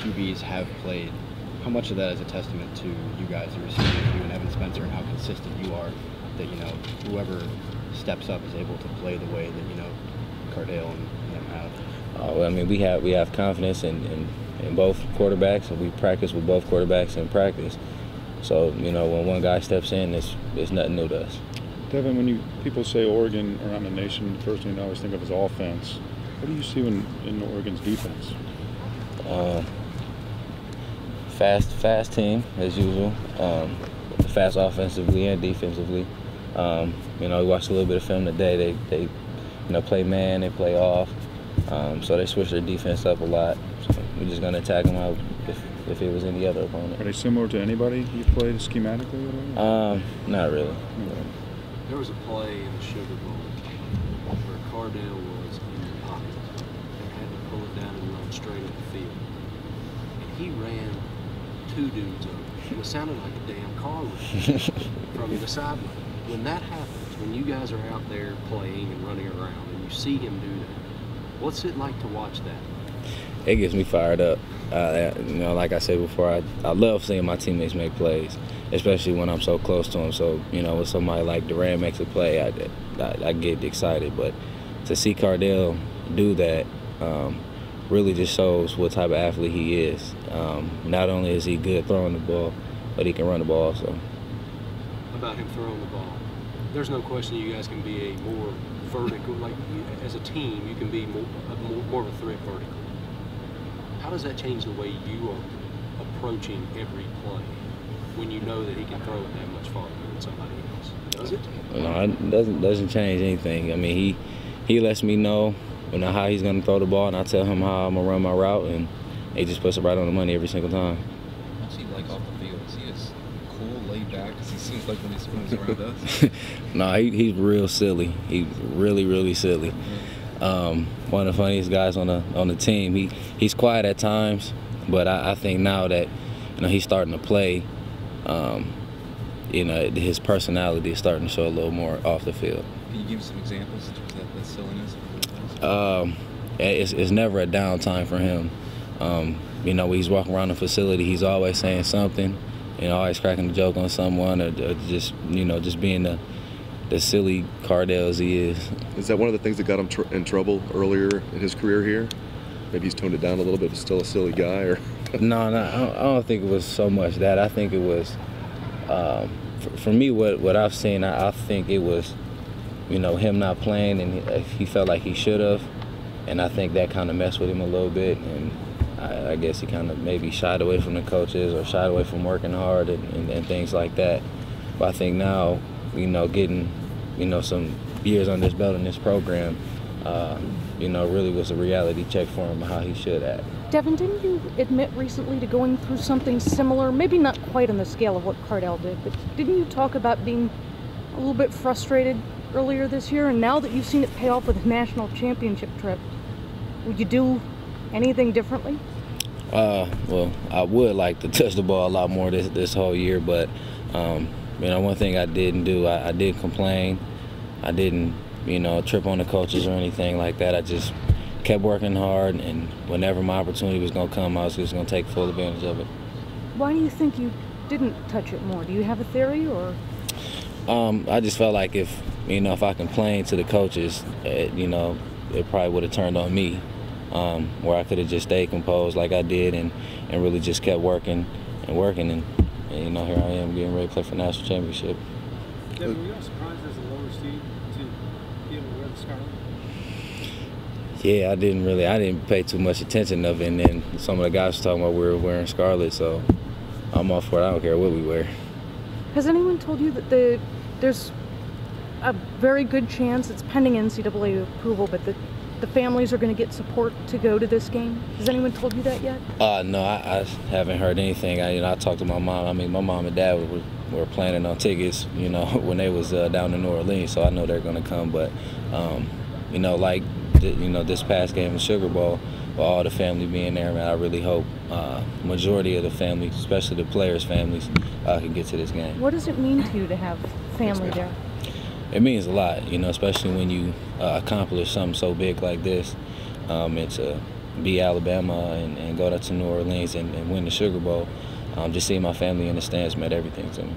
QBs have played, how much of that is a testament to you guys, the receivers, you and Evan Spencer, and how consistent you are, that, you know, whoever steps up is able to play the way that, you know, Cardale and them have? Well, I mean, we have confidence in both quarterbacks, and we practice with both quarterbacks in practice. So, you know, when one guy steps in, it's nothing new to us. Devin, when people say Oregon around the nation, the first thing they always think of is offense. What do you see in Oregon's defense? Fast team as usual. Fast offensively and defensively. You know, we watched a little bit of film today. They you know, play man, they play off. So they switch their defense up a lot. So we're just gonna attack them out if it was any other opponent. Are they similar to anybody you've played schematically? Not really. There was a play in the Sugar Bowl where Cardale was in the pocket and had to pull it down and run straight up the field. And he ran two dudes over. And it sounded like a damn car wreck from the sideline. When that happens, when you guys are out there playing and running around and you see him do that, what's it like to watch that? It gets me fired up. You know, like I said before, I love seeing my teammates make plays, especially when I'm so close to them. So, you know, when somebody like Durant makes a play, I get excited. But to see Cardale do that really just shows what type of athlete he is. Not only is he good throwing the ball, but he can run the ball also. About him throwing the ball, there's no question you guys can be a more vertical, like as a team, you can be more of a threat vertically. How does that change the way you are approaching every play when you know that he can throw it that much farther than somebody else? Does it? No, it doesn't change anything. I mean, he lets me know, you know, how he's going to throw the ball, and I tell him how I'm going to run my route, and he just puts it right on the money every single time. What's he like off the field? Is he as cool, laid back as he seems like when he's around us? No, he's real silly. He's really silly. One of the funniest guys on the team. He's quiet at times, but I think now that, you know, he's starting to play, you know, his personality is starting to show a little more off the field. Can you give me some examples of that silliness? It's never a downtime for him. You know, when he's walking around the facility, he's always saying something, you know, always cracking a joke on someone, or just, you know, just being the silly Cardale as he is. Is that one of the things that got him in trouble earlier in his career here? Maybe he's toned it down a little bit, but still a silly guy, or? No, I don't think it was so much that. I think it was, for me, what I've seen, I think it was, you know, him not playing, and he felt like he should have, and I think that kind of messed with him a little bit, and I guess he kind of maybe shied away from the coaches or shied away from working hard and things like that. But I think now, you know, getting, you know, some years under his belt in this program, you know, really was a reality check for him how he should act. Devin, didn't you admit recently to going through something similar, maybe not quite on the scale of what Cardale did, but didn't you talk about being a little bit frustrated earlier this year? And now that you've seen it pay off with a national championship trip, would you do anything differently? Well, I would like to touch the ball a lot more this whole year, but you know, one thing I didn't do, I did complain. I didn't, you know, trip on the coaches or anything like that. I just kept working hard, and whenever my opportunity was going to come, I was just going to take full advantage of it. Why do you think you didn't touch it more? Do you have a theory, or? I just felt like if, you know, if I complained to the coaches, you know, it probably would have turned on me, where I could have just stayed composed like I did and really just kept working, and you know, here I am getting ready to play for national championship. Devin, were you all surprised as a lower seed to be able to wear the scarlet? Yeah, I didn't pay too much attention of it, and then some of the guys were talking about we were wearing scarlet, so I'm all for it. I don't care what we wear. Has anyone told you that there's a very good chance, it's pending NCAA approval, but that the families are going to get support to go to this game? Has anyone told you that yet? No, I haven't heard anything. I talked to my mom. I mean, my mom and dad were planning on tickets, you know, when they was down in New Orleans, so I know they're going to come. But, you know, like, you know, this past game in Sugar Bowl, with all the family being there, man, I really hope majority of the family, especially the players' families, can get to this game. What does it mean to you to have family there? It means a lot, you know, especially when you accomplish something so big like this. It's beat Alabama and go to New Orleans and win the Sugar Bowl. Just seeing my family in the stands meant everything to me.